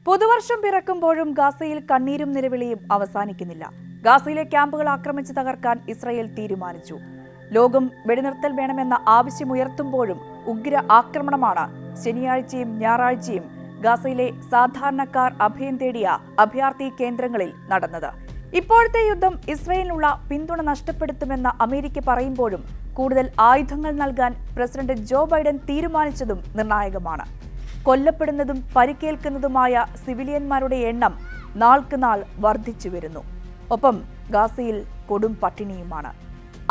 പുതുവർഷം പിറക്കുമ്പോഴും ഗാസയിൽ കണ്ണീരും നിലവിളിയും അവസാനിക്കുന്നില്ല. ഗാസയിലെ ക്യാമ്പുകൾ ആക്രമിച്ച് തകർക്കാൻ ഇസ്രായേൽ തീരുമാനിച്ചു. ലോകം വെടിനിർത്തൽ വേണമെന്ന ആവശ്യമുയർത്തുമ്പോഴും ഉഗ്ര ആക്രമണമാണ് ശനിയാഴ്ചയും ഞായറാഴ്ചയും ഗാസയിലെ സാധാരണക്കാർ അഭയം തേടിയ അഭയാർത്ഥി കേന്ദ്രങ്ങളിൽ നടന്നത്. ഇപ്പോഴത്തെ യുദ്ധം ഇസ്രായേലിനുള്ള പിന്തുണ നഷ്ടപ്പെടുത്തുമെന്ന അമേരിക്ക പറയുമ്പോഴും കൂടുതൽ ആയുധങ്ങൾ നൽകാൻ പ്രസിഡന്റ് ജോ ബൈഡൻ തീരുമാനിച്ചതും നിർണായകമാണ്. കൊല്ലപ്പെടുന്നതും പരിക്കേൽക്കുന്നതുമായ സിവിലിയന്മാരുടെ എണ്ണം നാൾക്ക് നാൾ വർദ്ധിച്ചു വരുന്നു. ഒപ്പം ഗാസയിൽ കൊടും പട്ടിണിയുമാണ്.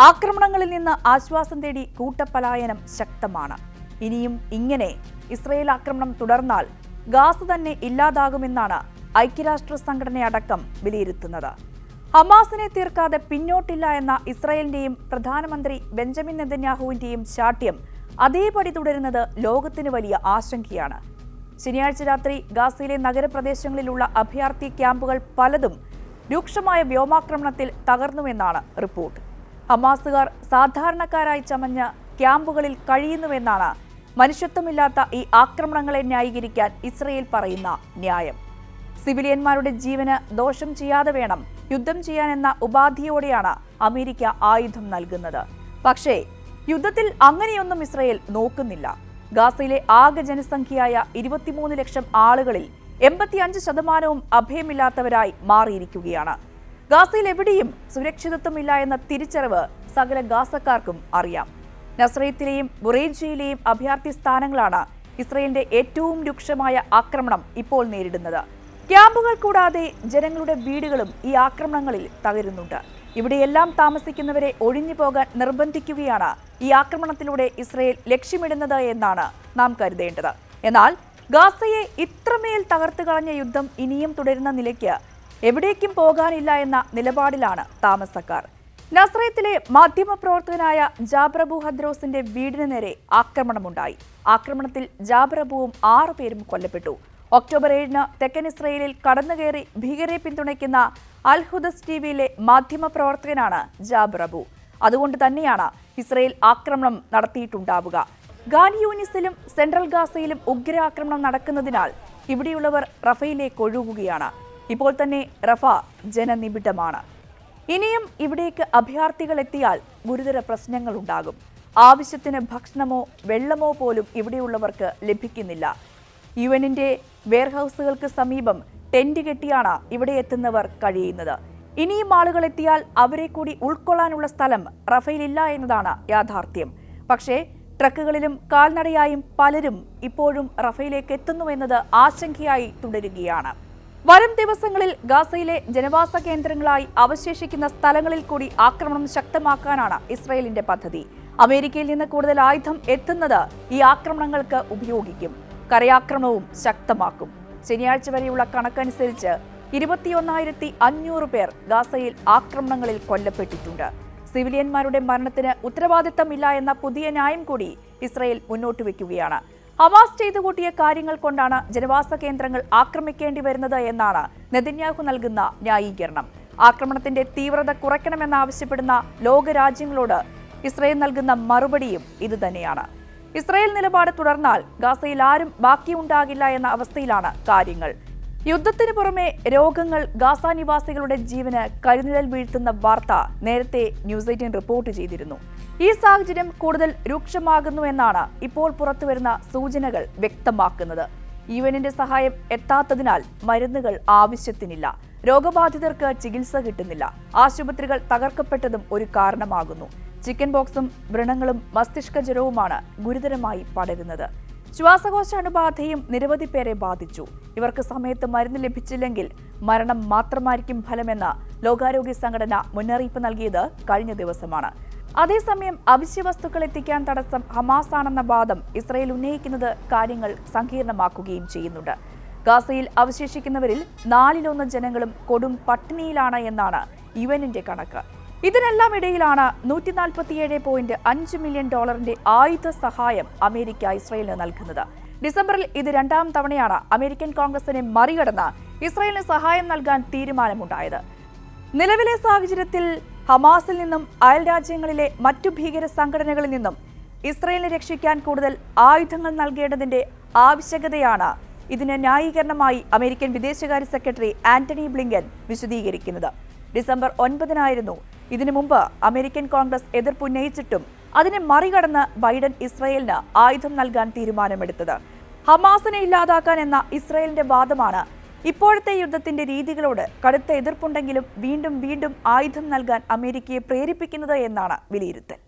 ആക്രമണങ്ങളിൽ നിന്ന് ആശ്വാസം തേടി കൂട്ടപ്പലായനം ശക്തമാണ്. ഇനിയും ഇങ്ങനെ ഇസ്രായേൽ ആക്രമണം തുടർന്നാൽ ഗാസ തന്നെ ഇല്ലാതാകുമെന്നാണ് ഐക്യരാഷ്ട്ര സംഘടനയടക്കം വിലയിരുത്തുന്നത്. ഹമാസിനെ തീർക്കാതെ പിന്നോട്ടില്ല എന്ന ഇസ്രായേലിന്റെയും പ്രധാനമന്ത്രി ബെഞ്ചമിൻ നെതന്യാഹുവിന്റെയും ശാഠ്യം അതേപടി തുടരുന്നത് ലോകത്തിന് വലിയ ആശങ്കയാണ്. ശനിയാഴ്ച രാത്രി ഗാസയിലെ നഗരപ്രദേശങ്ങളിലുള്ള അഭയാർത്ഥി ക്യാമ്പുകൾ പലതും രൂക്ഷമായ വ്യോമാക്രമണത്തിൽ തകർന്നുവെന്നാണ് റിപ്പോർട്ട്. ഹമാസുകാർ സാധാരണക്കാരായി ചമഞ്ഞ ക്യാമ്പുകളിൽ കഴിയുന്നുവെന്നാണ് മനുഷ്യത്വമില്ലാത്ത ഈ ആക്രമണങ്ങളെ ന്യായീകരിക്കാൻ ഇസ്രായേൽ പറയുന്ന ന്യായം. സിവിലിയന്മാരുടെ ജീവന് ദോഷം ചെയ്യാതെ വേണം യുദ്ധം ചെയ്യാനെന്ന ഉപാധിയോടെയാണ് അമേരിക്ക ആയുധം നൽകുന്നത്. പക്ഷേ യുദ്ധത്തിൽ അങ്ങനെയൊന്നും ഇസ്രായേൽ നോക്കുന്നില്ല. ഗാസയിലെ ആകെ ജനസംഖ്യയായ 23 ലക്ഷം ആളുകളിൽ 85% അഭയമില്ലാത്തവരായി മാറിയിരിക്കുകയാണ്. ഗാസയിൽ എവിടെയും സുരക്ഷിതത്വമില്ല എന്ന തിരിച്ചറിവ് സകല ഗാസക്കാർക്കും അറിയാം. നസ്രയത്തിലെയും ബുറേജയിലെയും അഭയാർത്ഥി സ്ഥാനങ്ങളാണ് ഇസ്രായേലിന്റെ ഏറ്റവും രൂക്ഷമായ ആക്രമണം ഇപ്പോൾ നേരിടുന്നത്. ക്യാമ്പുകൾ കൂടാതെ ജനങ്ങളുടെ വീടുകളും ഈ ആക്രമണങ്ങളിൽ തകരുന്നുണ്ട്. ഇവിടെയെല്ലാം താമസിക്കുന്നവരെ ഒഴിഞ്ഞു പോകാൻ നിർബന്ധിക്കുകയാണ് ഈ ആക്രമണത്തിലൂടെ ഇസ്രായേൽ ലക്ഷ്യമിടുന്നത് എന്നാണ് നാം കരുതേണ്ടത്. എന്നാൽ ഗാസയെ ഇത്രമേൽ തകർത്തു കളഞ്ഞ യുദ്ധം ഇനിയും തുടരുന്ന നിലയ്ക്ക് എവിടേക്കും പോകാനില്ല എന്ന നിലപാടിലാണ് താമസക്കാർ. നസ്രയത്തിലെ മാധ്യമപ്രവർത്തകനായ ജാബർ അബു ഹദ്രോസിന്റെ വീടിന് നേരെ ആക്രമണമുണ്ടായി. ആക്രമണത്തിൽ ജാബർ അബുവും 6 പേരും കൊല്ലപ്പെട്ടു. ഒക്ടോബർ 7-ന് തെക്കൻ ഇസ്രായേലിൽ കടന്നുകയറി ഭീകരരെ പിന്തുണയ്ക്കുന്ന അൽ ഹുദസ് ടിവിയിലെ മാധ്യമപ്രവർത്തകനാണ് ജാബർ അബു. അതുകൊണ്ട് തന്നെയാണ് ഇസ്രായേൽ ആക്രമണം നടത്തിയിട്ടുണ്ടാവുക. ഖാൻ യൂനിസിലും സെൻട്രൽ ഗാസയിലും ഉഗ്രാക്രമണം നടക്കുന്നതിനാൽ ഇവിടെയുള്ളവർ റഫയിലേക്ക് ഒഴുകുകയാണ്. ഇപ്പോൾ തന്നെ റഫ ജനനിബിഡമാണ്. ഇനിയും ഇവിടേക്ക് അഭയാർത്ഥികൾ എത്തിയാൽ ഗുരുതര പ്രശ്നങ്ങൾ ഉണ്ടാകും. ആവശ്യത്തിന് ഭക്ഷണമോ വെള്ളമോ പോലും ഇവിടെയുള്ളവർക്ക് ലഭിക്കുന്നില്ല. യുഎന്നിന്റെ വെയർഹൌസുകൾക്ക് സമീപം ടെന്റ് കെട്ടിയാണ് ഇവിടെ എത്തുന്നവർ കഴിയുന്നത്. ഇനിയും ആളുകൾ എത്തിയാൽ അവരെ കൂടി ഉൾക്കൊള്ളാനുള്ള സ്ഥലം റഫയിലില്ല എന്നതാണ് യാഥാർത്ഥ്യം. പക്ഷേ ട്രക്കുകളിലും കാൽനടയായും പലരും ഇപ്പോഴും റഫയിലേക്ക് എത്തുന്നുവെന്നത് ആശങ്കയായി തുടരുകയാണ്. വരും ദിവസങ്ങളിൽ ഗാസയിലെ ജനവാസ കേന്ദ്രങ്ങളായി അവശേഷിക്കുന്ന സ്ഥലങ്ങളിൽ കൂടി ആക്രമണം ശക്തമാക്കാനാണ് ഇസ്രായേലിന്റെ പദ്ധതി. അമേരിക്കയിൽ നിന്ന് കൂടുതൽ ആയുധം എത്തുന്നത് ഈ ആക്രമണങ്ങൾക്ക് ഉപയോഗിക്കും. കരയാക്രമണവും ശക്തമാക്കും. ശനിയാഴ്ച വരെയുള്ള കണക്കനുസരിച്ച് 21,500 പേർ ഗാസയിൽ ആക്രമണങ്ങളിൽ കൊല്ലപ്പെട്ടിട്ടുണ്ട്. സിവിലിയന്മാരുടെ മരണത്തിന് ഉത്തരവാദിത്തമില്ല എന്ന പുതിയ ന്യായം കൂടി ഇസ്രായേൽ മുന്നോട്ട് വയ്ക്കുകയാണ്. ഹമാസ് ചെയ്തു കൂട്ടിയ കാര്യങ്ങൾ കൊണ്ടാണ് ജനവാസ കേന്ദ്രങ്ങൾ ആക്രമിക്കേണ്ടി വരുന്നത് എന്നാണ് നെതന്യാഹു നൽകുന്ന ന്യായീകരണം. ആക്രമണത്തിന്റെ തീവ്രത കുറയ്ക്കണമെന്നാവശ്യപ്പെടുന്ന ലോകരാജ്യങ്ങളോട് ഇസ്രായേൽ നൽകുന്ന മറുപടിയും ഇതുതന്നെയാണ്. ഇസ്രായേൽ നിലപാട് തുടർന്നാൽ ഗാസയിൽ ആരും ബാക്കിയുണ്ടാകില്ല എന്ന അവസ്ഥയിലാണ് കാര്യങ്ങൾ. യുദ്ധത്തിന് പുറമെ രോഗങ്ങൾ ഗാസ നിവാസികളുടെ ജീവന് കരിനിഴൽ വീഴ്ത്തുന്ന വാർത്ത നേരത്തെ ന്യൂസ് 18 റിപ്പോർട്ട് ചെയ്തിരുന്നു. ഈ സാഹചര്യം കൂടുതൽ രൂക്ഷമാകുന്നു എന്നാണ് ഇപ്പോൾ പുറത്തുവരുന്ന സൂചനകൾ വ്യക്തമാക്കുന്നത്. യുഎന്നിന്റെ സഹായം എത്താത്തതിനാൽ മരുന്നുകൾ ആവശ്യത്തിനില്ല. രോഗബാധിതർക്ക് ചികിത്സ കിട്ടുന്നില്ല. ആശുപത്രികൾ തകർക്കപ്പെട്ടതും ഒരു കാരണമാകുന്നു. ചിക്കൻ ബോക്സും വ്രണങ്ങളും മസ്തിഷ്ക ജ്വരവുമാണ് ഗുരുതരമായി പടരുന്നത്. ശ്വാസകോശ അണുബാധയും നിരവധി പേരെ ബാധിച്ചു. ഇവർക്ക് സമയത്ത് മരുന്ന് ലഭിച്ചില്ലെങ്കിൽ മരണം മാത്രമായിരിക്കും ഫലമെന്ന് ലോകാരോഗ്യ സംഘടന മുന്നറിയിപ്പ് നൽകിയത് കഴിഞ്ഞ ദിവസമാണ്. അതേസമയം അവശ്യ വസ്തുക്കൾ എത്തിക്കാൻ തടസ്സം ഹമാസ് ആണെന്ന വാദം ഇസ്രായേൽ ഉന്നയിക്കുന്നത് കാര്യങ്ങൾ സങ്കീർണമാക്കുകയും ചെയ്യുന്നുണ്ട്. ഗാസയിൽ അവശേഷിക്കുന്നവരിൽ 4/1 ജനങ്ങളും കൊടും പട്ടിണിയിലാണ് എന്നാണ് യുഎന്നിന്റെ കണക്ക്. ഇതിനെല്ലാം ഇടയിലാണ് $147.5 മില്യൺ ആയുധ സഹായം അമേരിക്ക ഇസ്രായേലിന് നൽകുന്നത്. ഡിസംബറിൽ ഇത് 2ാം തവണയാണ് അമേരിക്കൻ കോൺഗ്രസിനെ മറികടന്ന് ഇസ്രായേലിന് സഹായം നൽകാൻ തീരുമാനമുണ്ടായത്. നിലവിലെ സാഹചര്യത്തിൽ ഹമാസിൽ നിന്നും അയൽ രാജ്യങ്ങളിലെ മറ്റു ഭീകര സംഘടനകളിൽ നിന്നും ഇസ്രായേലിനെ രക്ഷിക്കാൻ കൂടുതൽ ആയുധങ്ങൾ നൽകേണ്ടതിന്റെ ആവശ്യകതയാണ് ഇതിന് ന്യായീകരണമായി അമേരിക്കൻ വിദേശകാര്യ സെക്രട്ടറി ആന്റണി ബ്ലിങ്കൻ വിശദീകരിക്കുന്നത്. ഡിസംബർ 9-നായിരുന്നു ഇതിനു മുമ്പ് അമേരിക്കൻ കോൺഗ്രസ് എതിർപ്പുന്നയിച്ചിട്ടും അതിനെ മറികടന്ന് ബൈഡൻ ഇസ്രയേലിന് ആയുധം നൽകാൻ തീരുമാനമെടുത്തത്. ഹമാസിനെ ഇല്ലാതാക്കാൻ എന്ന ഇസ്രയേലിന്റെ വാദമാണ് ഇപ്പോഴത്തെ യുദ്ധത്തിന്റെ രീതികളോട് കടുത്ത എതിർപ്പുണ്ടെങ്കിലും വീണ്ടും വീണ്ടും ആയുധം നൽകാൻ അമേരിക്കയെ പ്രേരിപ്പിക്കുന്നത് എന്നാണ് വിലയിരുത്തൽ.